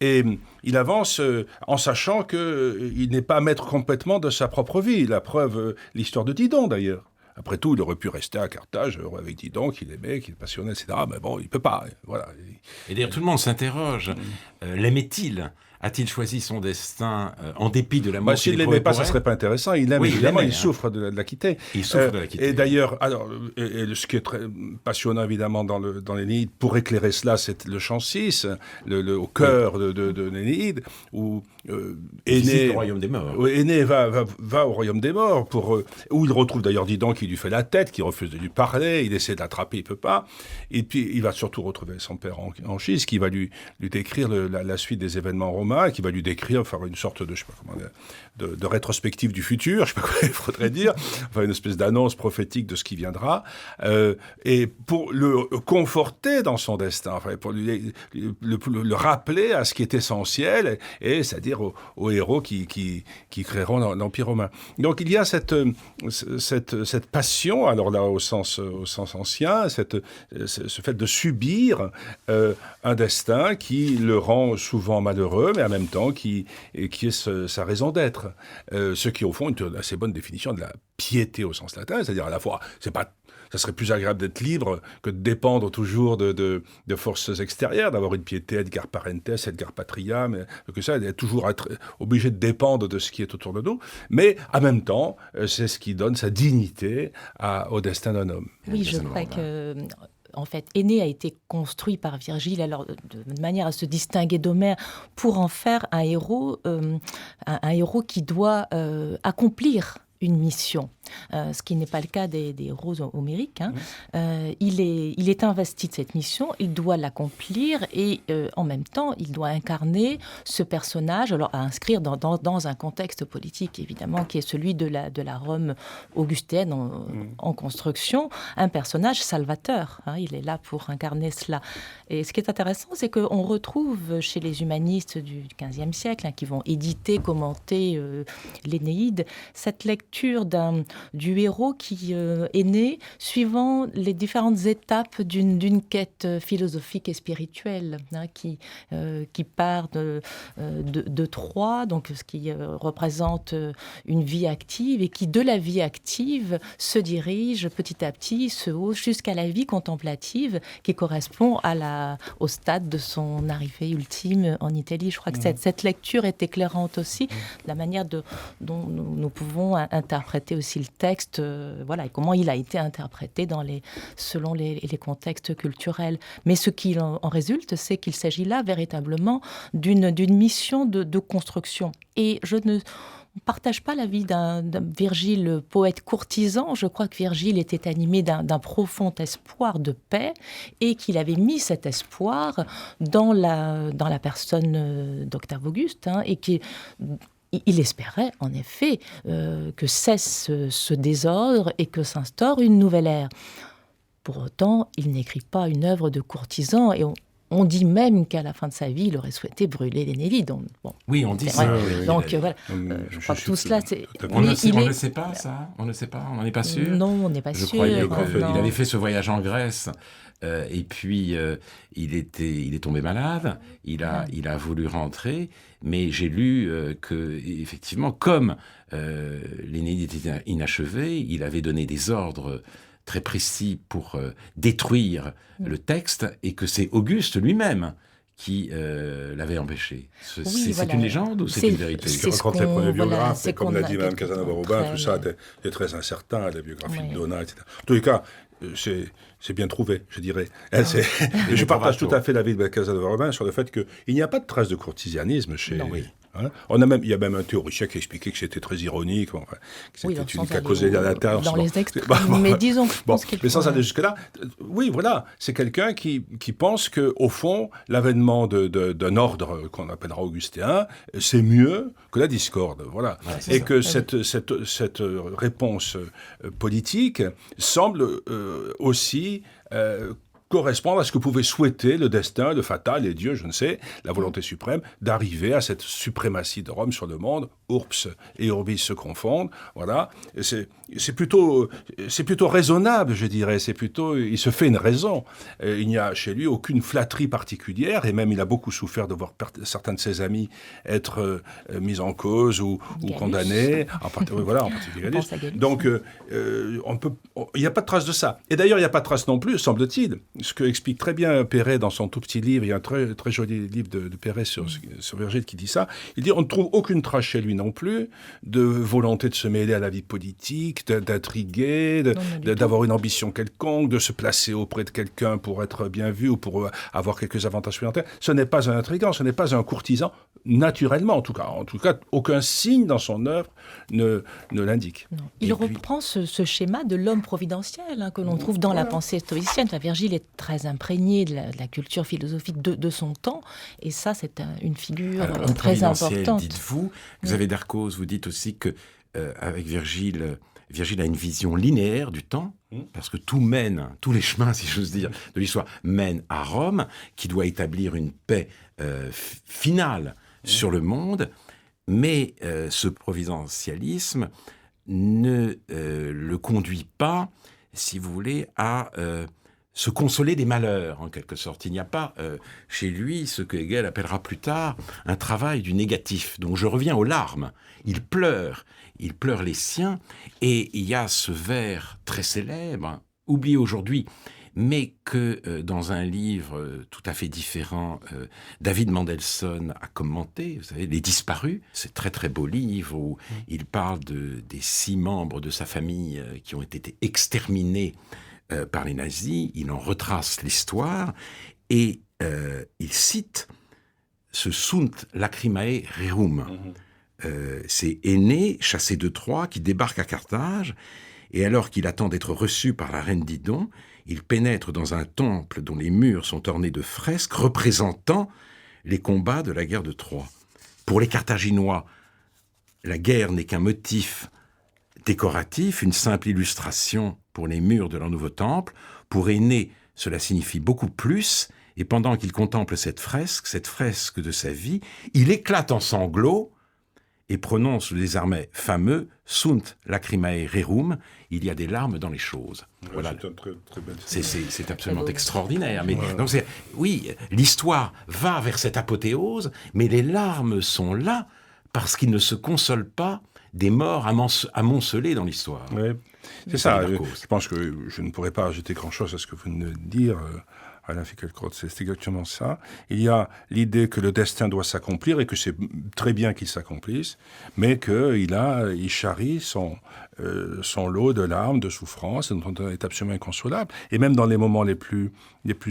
Et il avance en sachant qu'il n'est pas maître complètement de sa propre vie. La preuve, l'histoire de Didon d'ailleurs. Après tout, il aurait pu rester à Carthage, heureux avec Didon, qu'il aimait, qu'il passionnait, etc. Mais bon, il ne peut pas. Voilà. Et d'ailleurs, tout le monde s'interroge. L'aimait-il ? A-t-il choisi son destin en dépit de l'amour qu'il s'il ne l'aimait pas, ça ne serait pas intéressant. Il l'aime, évidemment, il souffre de la quitter. Il souffre de la quitter. Et d'ailleurs, ce qui est très passionnant, évidemment, dans l'Énéide, pour éclairer cela, c'est le chant 6, au cœur de l'Énéide, où Énée, au royaume des morts. Énée va au royaume des morts, où il retrouve d'ailleurs Didon qui lui fait la tête, qui refuse de lui parler, il essaie de l'attraper, il ne peut pas. Et puis, il va surtout retrouver son père Anchise, qui va lui décrire la suite des événements romains, qui va lui décrire, faire une sorte de, je sais pas comment, de rétrospective du futur, je sais pas quoi il faudrait dire, enfin une espèce d'annonce prophétique de ce qui viendra, et pour le conforter dans son destin, enfin pour le rappeler à ce qui est essentiel, et c'est-à-dire aux héros qui créeront l'Empire romain. Donc il y a cette passion, alors là au sens ancien, ce fait de subir un destin qui le rend souvent malheureux, mais en même temps qui est sa raison d'être. Ce qui, au fond, est une assez bonne définition de la piété au sens latin, c'est-à-dire à la fois, ça serait plus agréable d'être libre que de dépendre toujours de forces extérieures, d'avoir une piété Edgar Parentes, Edgar Patria, mais que ça, d'être toujours obligé de dépendre de ce qui est autour de nous. Mais en même temps, c'est ce qui donne sa dignité au destin d'un homme. Oui, je crois que... En fait, Énée a été construit par Virgile alors, de manière à se distinguer d'Homère pour en faire un héros qui doit accomplir une mission. Ce qui n'est pas le cas des héros homériques. Il est investi de cette mission, il doit l'accomplir et en même temps, il doit incarner ce personnage, alors à inscrire dans un contexte politique évidemment qui est celui de la Rome augustéenne en construction, un personnage salvateur. Il est là pour incarner cela. Et ce qui est intéressant, c'est qu'on retrouve chez les humanistes du XVe siècle qui vont éditer, commenter l'Énéide, cette lecture du héros qui est né suivant les différentes étapes d'une quête philosophique et spirituelle, qui part de Troie, donc ce qui représente une vie active, et qui, de la vie active, se dirige petit à petit, se hausse jusqu'à la vie contemplative, qui correspond au stade de son arrivée ultime en Italie. Je crois que cette lecture est éclairante aussi, la manière dont nous pouvons interpréter aussi le texte, et comment il a été interprété selon les contextes culturels. Mais ce qui en résulte, c'est qu'il s'agit là véritablement d'une mission de construction. Et je ne partage pas l'avis d'un Virgile poète courtisan. Je crois que Virgile était animé d'un profond espoir de paix et qu'il avait mis cet espoir dans la personne d'Octave Auguste, et il espérait, en effet, que cesse ce désordre et que s'instaure une nouvelle ère. Pour autant, il n'écrit pas une œuvre de courtisan et On dit même qu'à la fin de sa vie, il aurait souhaité brûler l'Énéide. Oui, on dit ça. Donc voilà, je crois que tout cela, c'est... On ne le sait pas, ça. On ne sait pas, on n'en est pas sûr. Non, on n'est pas sûr. Je croyais qu'il avait fait ce voyage en Grèce. Et puis, il est tombé malade, il a voulu rentrer, mais j'ai lu que, effectivement, comme l'Énéide était inachevée, il avait donné des ordres très précis pour détruire le texte, et que c'est Auguste lui-même qui l'avait empêché. C'est une légende ou c'est une vérité? C'est ce que racontent les premiers biographes, voilà, comme l'a dit Mme Casanova-Robin, tout ça est très incertain, la biographie de Donat, etc. En tous les cas, c'est bien trouvé, je dirais. Je partage tout à fait l'avis de Mme Casanova-Robin sur le fait qu'il n'y a pas de trace de courtisanisme chez... Non, oui. Hein, il y a même un théoricien qui a expliqué que c'était très ironique, que c'était une qui a causé la terre. Dans les extrêmes, mais disons que je pense qu'il faut... Mais sans aller jusque-là, oui, voilà, c'est quelqu'un qui pense qu'au fond, l'avènement d'un ordre qu'on appellera augustéen, c'est mieux que la discorde, voilà. Ouais, et que cette réponse politique semble aussi... correspondre à ce que pouvait souhaiter le destin, le fatal, les dieux, je ne sais, la volonté suprême, d'arriver à cette suprématie de Rome sur le monde. Urps et Urbis se confondent, voilà. C'est plutôt raisonnable, je dirais. Il se fait une raison. Il n'y a chez lui aucune flatterie particulière, et même il a beaucoup souffert de voir certains de ses amis être mis en cause ou condamnés, en particulier Gallus. Donc, il n'y a pas de trace de ça. Et d'ailleurs, il n'y a pas de trace non plus, semble-t-il, ce que explique très bien Perret dans son tout petit livre. Il y a un très, très joli livre de Perret sur Virgile qui dit ça. Il dit on ne trouve aucune trace chez lui non plus de volonté de se mêler à la vie politique, d'intriguer, d'avoir une ambition quelconque, de se placer auprès de quelqu'un pour être bien vu ou pour avoir quelques avantages supplémentaires. Ce n'est pas un intrigant, ce n'est pas un courtisan, naturellement en tout cas. En tout cas, aucun signe dans son œuvre ne l'indique. Il reprend ce schéma de l'homme providentiel que l'on trouve dans la pensée stoïcienne. Virgile est très imprégné de la culture philosophique de son temps, et ça, c'est une figure très importante. Dites-vous, Xavier Darcos, vous dites aussi que avec Virgile a une vision linéaire du temps, parce que tous les chemins, si j'ose dire, de l'histoire mènent à Rome, qui doit établir une paix finale sur le monde, mais ce providentialisme ne le conduit pas, si vous voulez, à se consoler des malheurs, en quelque sorte. Il n'y a pas chez lui ce que Hegel appellera plus tard un travail du négatif. Donc je reviens aux larmes. Il pleure les siens, et il y a ce vers très célèbre, oublié aujourd'hui, mais que dans un livre tout à fait différent, David Mendelsohn a commenté, vous savez, Les Disparus. C'est très très beau livre où il parle des 6 membres de sa famille qui ont été exterminés par les nazis. Il en retrace l'histoire, et il cite ce Sunt lacrimae rerum. C'est Énée, chassé de Troie, qui débarque à Carthage, et alors qu'il attend d'être reçu par la reine Didon, il pénètre dans un temple dont les murs sont ornés de fresques représentant les combats de la guerre de Troie. Pour les Carthaginois, la guerre n'est qu'un motif décoratif, une simple illustration pour les murs de leur nouveau temple. Pour Énée, cela signifie beaucoup plus, et pendant qu'il contemple cette fresque de sa vie, il éclate en sanglots et prononce le désormais fameux « Sunt lacrimae rerum », il y a des larmes dans les choses. Voilà. C'est absolument extraordinaire. Mais, donc oui, l'histoire va vers cette apothéose, mais les larmes sont là parce qu'il ne se console pas des morts amoncelés dans l'histoire. Oui, c'est ça. Je pense que je ne pourrais pas ajouter grand-chose à ce que vous venez de dire, Alain Finkielkraut, c'est exactement ça. Il y a l'idée que le destin doit s'accomplir et que c'est très bien qu'il s'accomplisse, mais qu'il charrie son lot de larmes, de souffrances, dont on est absolument inconsolable. Et même dans les moments les plus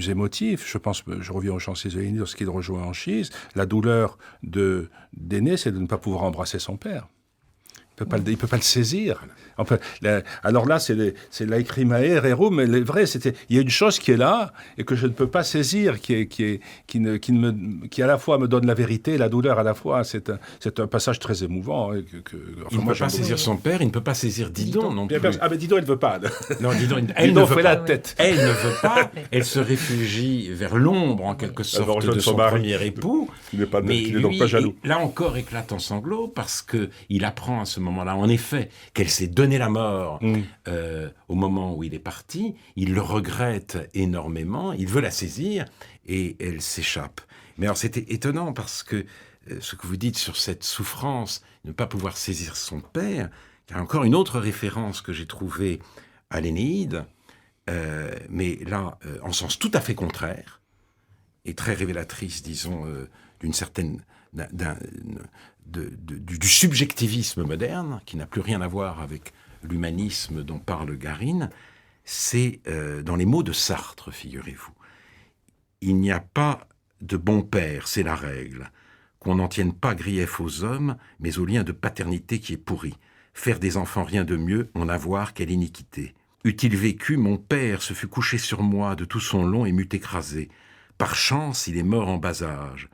émotifs, je reviens au Champs-Élysées lorsqu'il rejoint Anchise, la douleur d'Énée, c'est de ne pas pouvoir embrasser son père. Il ne peut pas le saisir. Enfin, alors là, c'est l'aicrimae rerum, mais vrai, il y a une chose qui est là et que je ne peux pas saisir, qui à la fois me donne la vérité et la douleur à la fois. C'est un passage très émouvant. Il ne peut pas saisir son père, il ne peut pas saisir Didon non plus. Ah mais Didon, elle ne veut pas. Non, Didon, Didon fait la tête. Elle ne veut pas. Elle se réfugie vers l'ombre, en quelque sorte, de son premier époux. Il n'est lui, donc pas jaloux. Là encore, éclate en sanglots parce qu'il apprend à ce moment-là, en effet, qu'elle s'est donné la mort au moment où il est parti. Il le regrette énormément, il veut la saisir et elle s'échappe. Mais alors c'était étonnant parce que ce que vous dites sur cette souffrance, ne pas pouvoir saisir son père, il y a encore une autre référence que j'ai trouvée à l'Énéide, mais là, en sens tout à fait contraire, et très révélatrice, disons, d'une certaine... du subjectivisme moderne, qui n'a plus rien à voir avec l'humanisme dont parle Garine, c'est dans les mots de Sartre, figurez-vous. Il n'y a pas de bon père, c'est la règle. Qu'on n'en tienne pas grief aux hommes, mais au lien de paternité qui est pourri. Faire des enfants rien de mieux, en avoir quelle iniquité. Eût-il vécu, mon père se fût couché sur moi de tout son long et m'eût écrasé. Par chance, il est mort en bas âge.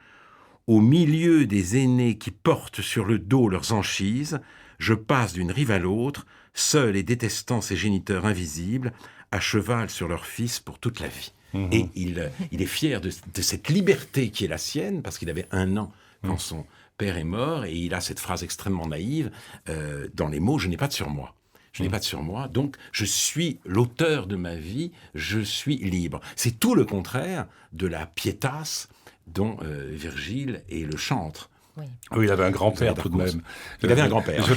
Au milieu des aînés qui portent sur le dos leurs anchises, je passe d'une rive à l'autre, seul et détestant ses géniteurs invisibles, à cheval sur leur fils pour toute la vie. Et il est fier de cette liberté qui est la sienne, parce qu'il avait 1 an quand son père est mort, et il a cette phrase extrêmement naïve, dans les mots « je n'ai pas de surmoi ». Je n'ai pas de surmoi, donc je suis l'auteur de ma vie, je suis libre. C'est tout le contraire de la pietas dont Virgile est le chantre. Oui, il avait un grand-père tout de même. Il avait un grand-père. Je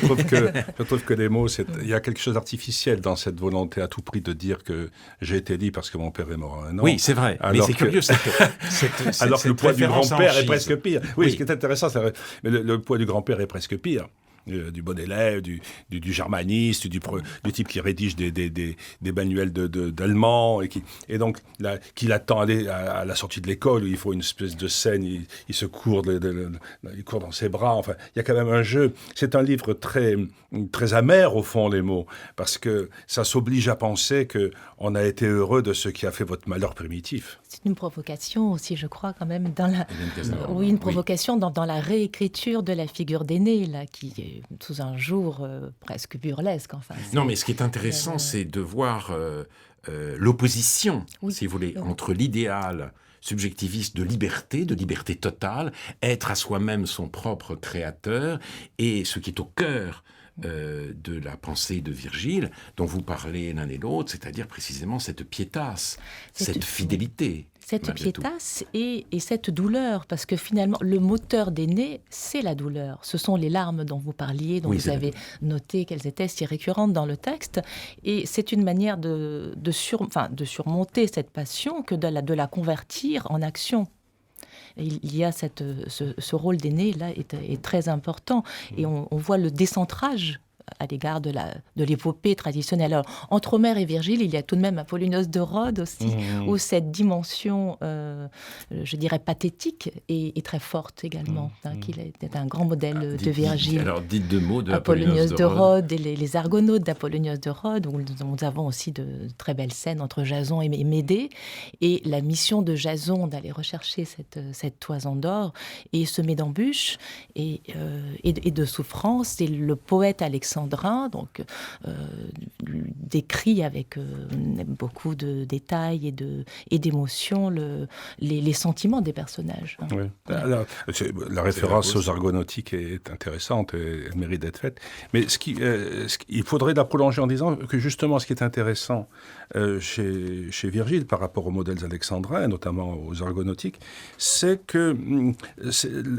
trouve que les mots, il y a quelque chose d'artificiel dans cette volonté à tout prix de dire que j'ai été libre parce que mon père est mort à 1 an. Oui, c'est vrai. Mais c'est curieux. Alors que le poids du grand-père est presque pire. Oui, oui. Ce qui est intéressant, c'est mais le poids du grand-père est presque pire. Du bon élève, du germaniste, du type qui rédige des manuels d'allemand et donc qui l'attend à la sortie de l'école où il faut une espèce de scène, il se court, il court dans ses bras. Enfin, il y a quand même un jeu. C'est un livre très très amer au fond, les mots, parce que ça s'oblige à penser que on a été heureux de ce qui a fait votre malheur primitif. C'est une provocation aussi, je crois, quand même, dans la... oui, une provocation dans la réécriture de la figure d'aîné, là, qui est sous un jour presque burlesque. Enfin, non, mais ce qui est intéressant, c'est de voir l'opposition, si vous voulez, entre l'idéal subjectiviste de liberté totale, être à soi-même son propre créateur, et ce qui est au cœur de la pensée de Virgile, dont vous parlez l'un et l'autre, c'est-à-dire précisément cette pietas, cette fidélité. Cette pietas et cette douleur, parce que finalement, le moteur d'aîné, c'est la douleur. Ce sont les larmes dont vous parliez, dont vous avez noté qu'elles étaient si récurrentes dans le texte. Et c'est une manière de surmonter cette passion que de la convertir en action. Il y a ce rôle d'aîné, là, est très important. Et on voit le décentrage à l'égard de l'épopée traditionnelle. Alors, entre Homère et Virgile, il y a tout de même Apollonios de Rhodes aussi, où cette dimension, je dirais, pathétique est très forte également, qu'il est un grand modèle de Virgile. Alors, dites 2 mots de Apollonios de Rhodes et les Argonautes d'Apollonios de Rhodes, où nous avons aussi de très belles scènes entre Jason et Médée, et la mission de Jason d'aller rechercher cette toison d'or et semer d'embûches et de souffrance, et le poète Alexandrin, donc décrit avec beaucoup de détails et d'émotions les sentiments des personnages. Oui. Alors, la référence aux argonautiques est intéressante et elle mérite d'être faite. Mais il faudrait la prolonger en disant que justement ce qui est intéressant chez Virgile par rapport aux modèles alexandrins, notamment aux argonautiques, c'est que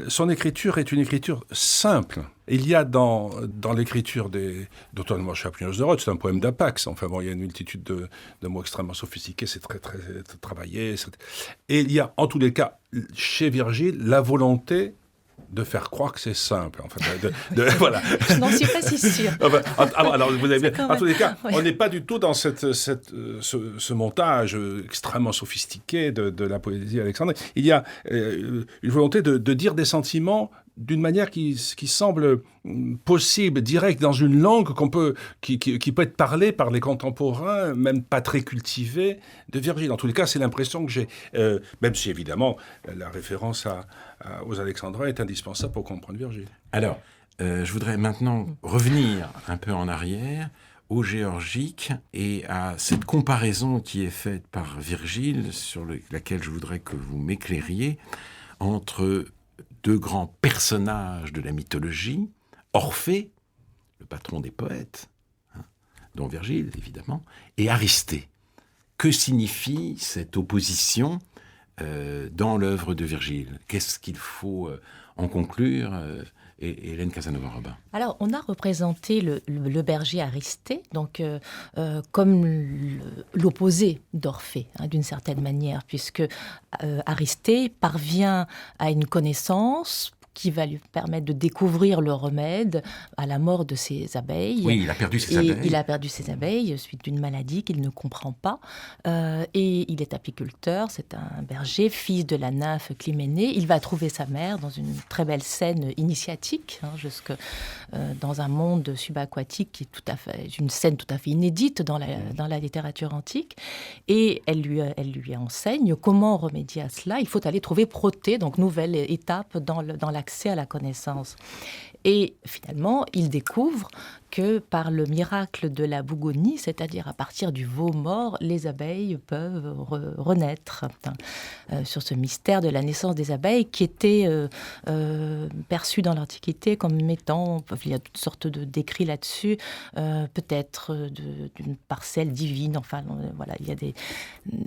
son écriture est une écriture simple. Il y a dans l'écriture notamment chez Apollonios de Rhodes, c'est un poème d'Apax. Enfin bon, il y a une multitude de mots extrêmement sophistiqués, c'est très, très, très travaillé. Et il y a, en tous les cas, chez Virgile, la volonté de faire croire que c'est simple. En fait, voilà. Je n'en suis pas si sûre. Alors, vous avez bien. En tous les cas, on n'est pas du tout dans ce montage extrêmement sophistiqué de la poésie alexandrine. Il y a une volonté de dire des sentiments d'une manière qui semble possible, directe, dans une langue qui peut être parlée par les contemporains, même pas très cultivés, de Virgile. En tous les cas, c'est l'impression que j'ai, même si évidemment la référence aux Alexandrins est indispensable pour comprendre Virgile. Alors, je voudrais maintenant revenir un peu en arrière au géorgique et à cette comparaison qui est faite par Virgile, sur laquelle je voudrais que vous m'éclairiez, entre deux grands personnages de la mythologie, Orphée, le patron des poètes, dont Virgile évidemment, et Aristée. Que signifie cette opposition dans l'œuvre de Virgile? Qu'est-ce qu'il faut en conclure Hélène Casanova-Robin. Alors, on a représenté le berger Aristée, donc comme l'opposé d'Orphée, d'une certaine manière, puisque Aristée parvient à une connaissance qui va lui permettre de découvrir le remède à la mort de ses abeilles. Oui, il a perdu ses abeilles. Il a perdu ses abeilles suite d'une maladie qu'il ne comprend pas. Et il est apiculteur, c'est un berger, fils de la nymphe Clyménée. Il va trouver sa mère dans une très belle scène initiatique, jusque dans un monde subaquatique qui est tout à fait, une scène tout à fait inédite dans la littérature antique. Et elle lui enseigne comment remédier à cela. Il faut aller trouver Protée, donc nouvelle étape dans l'accès à la connaissance. Et finalement, il découvre que par le miracle de la bougonie, c'est-à-dire à partir du veau mort, les abeilles peuvent renaître. Sur ce mystère de la naissance des abeilles qui était perçu dans l'Antiquité comme étant, il y a toutes sortes d'écrits là-dessus, peut-être d'une parcelle divine, voilà, il y a des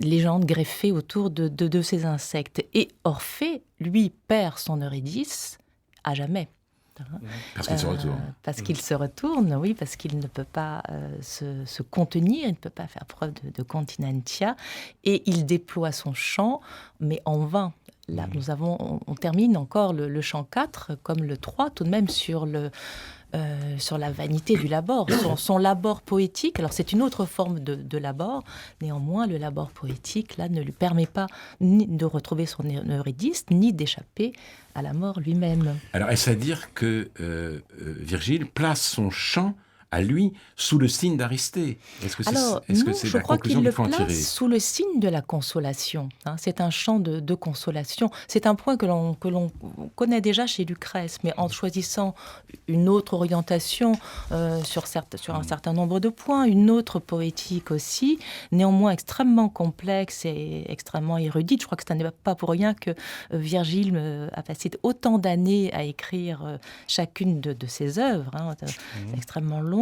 légendes greffées autour de ces insectes. Et Orphée, lui, perd son Eurydice à jamais. Parce qu'il se retourne. Parce qu'il se retourne, oui, parce qu'il ne peut pas se contenir, il ne peut pas faire preuve de continentia, et il déploie son chant, mais en vain. Là, on termine encore le chant 4, comme le 3, tout de même sur la vanité du labor, son labor poétique. Alors c'est une autre forme de labor, néanmoins le labor poétique là ne lui permet pas ni de retrouver son Eurydice, ni d'échapper à la mort lui-même. Alors est-ce à dire que Virgile place son chant à lui sous le signe d'Aristée? Est-ce que c'est la conclusion qu'il faut en tirer? Je crois qu'il le place sous le signe de la consolation. C'est un chant de consolation. C'est un point que l'on connaît déjà chez Lucrèce, mais en choisissant une autre orientation sur un certain nombre de points, une autre poétique aussi, néanmoins extrêmement complexe et extrêmement érudite. Je crois que ce n'est pas pour rien que Virgile a passé autant d'années à écrire chacune de ses œuvres. C'est extrêmement long.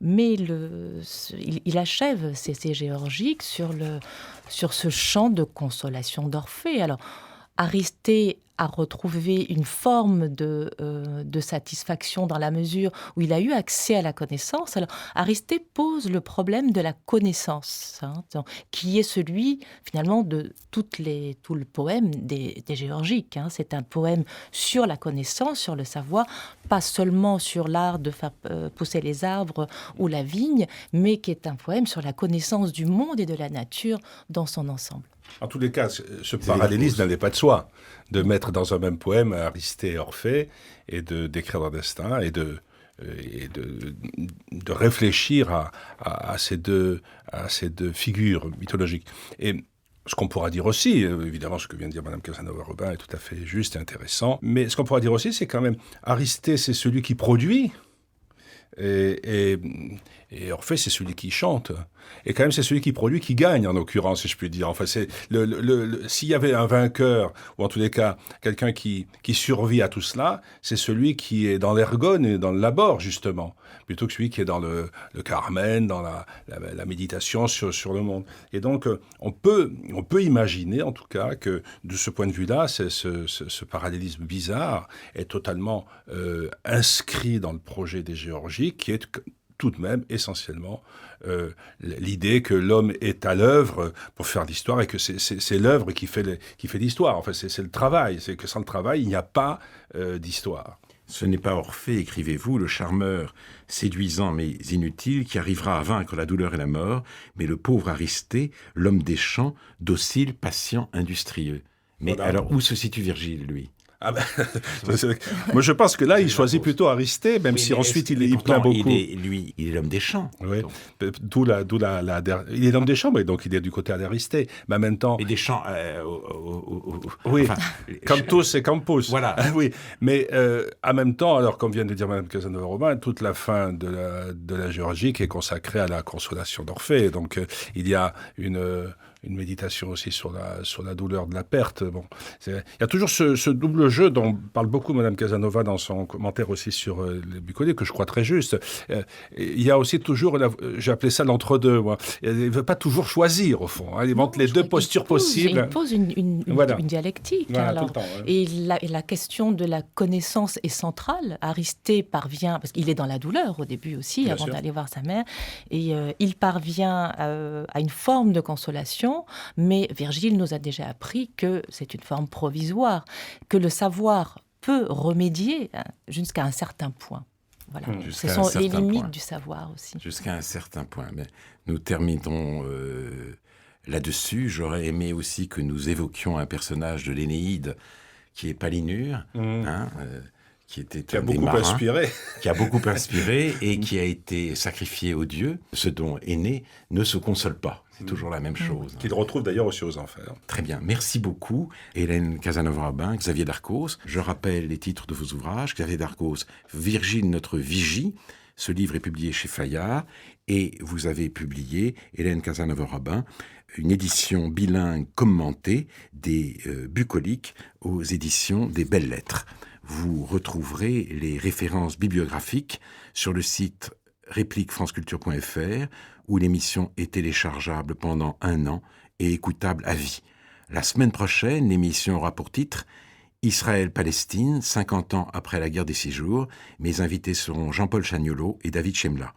Mais il achève ses géorgiques sur ce chant de consolation d'Orphée. Alors, Aristée a retrouvé une forme de satisfaction dans la mesure où il a eu accès à la connaissance. Alors, Aristée pose le problème de la connaissance, qui est celui, finalement, de tout le poème des géorgiques. C'est un poème sur la connaissance, sur le savoir, pas seulement sur l'art de faire pousser les arbres ou la vigne, mais qui est un poème sur la connaissance du monde et de la nature dans son ensemble. En tous les cas, ce parallélisme n'allait pas de soi, de mettre dans un même poème Aristée et Orphée, et de décrire leur destin, et de réfléchir à ces deux figures mythologiques. Et ce qu'on pourra dire aussi, évidemment, ce que vient de dire Mme Casanova-Robin est tout à fait juste et intéressant, mais ce qu'on pourra dire aussi, c'est quand même, Aristée, c'est celui qui produit, et Orphée, c'est celui qui chante. Et quand même, c'est celui qui produit qui gagne, en l'occurrence, si je puis dire. Enfin, c'est s'il y avait un vainqueur, ou en tous les cas, quelqu'un qui survit à tout cela, c'est celui qui est dans l'ergone et dans le labor, justement, plutôt que celui qui est dans le Carmen, dans la méditation sur le monde. Et donc, on peut imaginer, en tout cas, que de ce point de vue-là, ce parallélisme bizarre est totalement inscrit dans le projet des géorgiques, qui est tout de même essentiellement l'idée que l'homme est à l'œuvre pour faire l'histoire et que c'est l'œuvre qui fait l'histoire. Enfin, c'est le travail. C'est que sans le travail, il n'y a pas d'histoire. Ce n'est pas Orphée, écrivez-vous, le charmeur séduisant mais inutile qui arrivera à vaincre la douleur et la mort, mais le pauvre Aristée, l'homme des champs, docile, patient, industrieux. Mais voilà. Alors, où se situe Virgile, lui ? Ah ben, moi je pense que là, il choisit plutôt Aristée, même si ensuite il plaint beaucoup. Il est l'homme des champs. Oui, il est l'homme des champs, mais donc il est du côté d'Aristée. Mais en même temps... Et des champs... oui, Cantus et Campus. Voilà. Oui, mais en même temps, alors comme vient de dire Mme Casanova-Robin, toute la fin de la Géorgique est consacrée à la consolation d'Orphée. Donc il y a une méditation aussi sur la douleur de la perte. Bon, il y a toujours ce double jeu dont parle beaucoup Mme Casanova dans son commentaire aussi sur les bucoliques, que je crois très juste. Il y a aussi toujours, j'ai appelé ça l'entre-deux, moi. Il ne veut pas toujours choisir, au fond. Hein. Il montre les deux postures possibles. Il pose une dialectique. Voilà, alors. tout le temps, ouais. Et la question de la connaissance est centrale. Aristée parvient, parce qu'il est dans la douleur au début aussi, Bien avant sûr. d'aller voir sa mère, et il parvient à une forme de consolation. Mais Virgile nous a déjà appris que c'est une forme provisoire, que le savoir peut remédier jusqu'à un certain point. Voilà. Ce sont les limites du savoir aussi. Jusqu'à un certain point. Mais nous terminons là-dessus. J'aurais aimé aussi que nous évoquions un personnage de l'Énéide qui est Palinure, qui a beaucoup inspiré et qui a été sacrifié aux dieux. Ce dont Énée ne se console pas. C'est toujours la même chose. Qu'il retrouve d'ailleurs aussi aux enfers. Très bien. Merci beaucoup, Hélène Casanova-Robin, Xavier Darcos. Je rappelle les titres de vos ouvrages. Xavier Darcos, Virgile, notre vigie. Ce livre est publié chez Fayard. Et vous avez publié, Hélène Casanova-Robin, une édition bilingue commentée des bucoliques aux éditions des Belles Lettres. Vous retrouverez les références bibliographiques sur le site répliquefranceculture.fr où l'émission est téléchargeable pendant 1 an et écoutable à vie. La semaine prochaine, l'émission aura pour titre « Israël-Palestine, 50 ans après la guerre des 6 jours ». Mes invités seront Jean-Paul Chagnolot et David Chemla.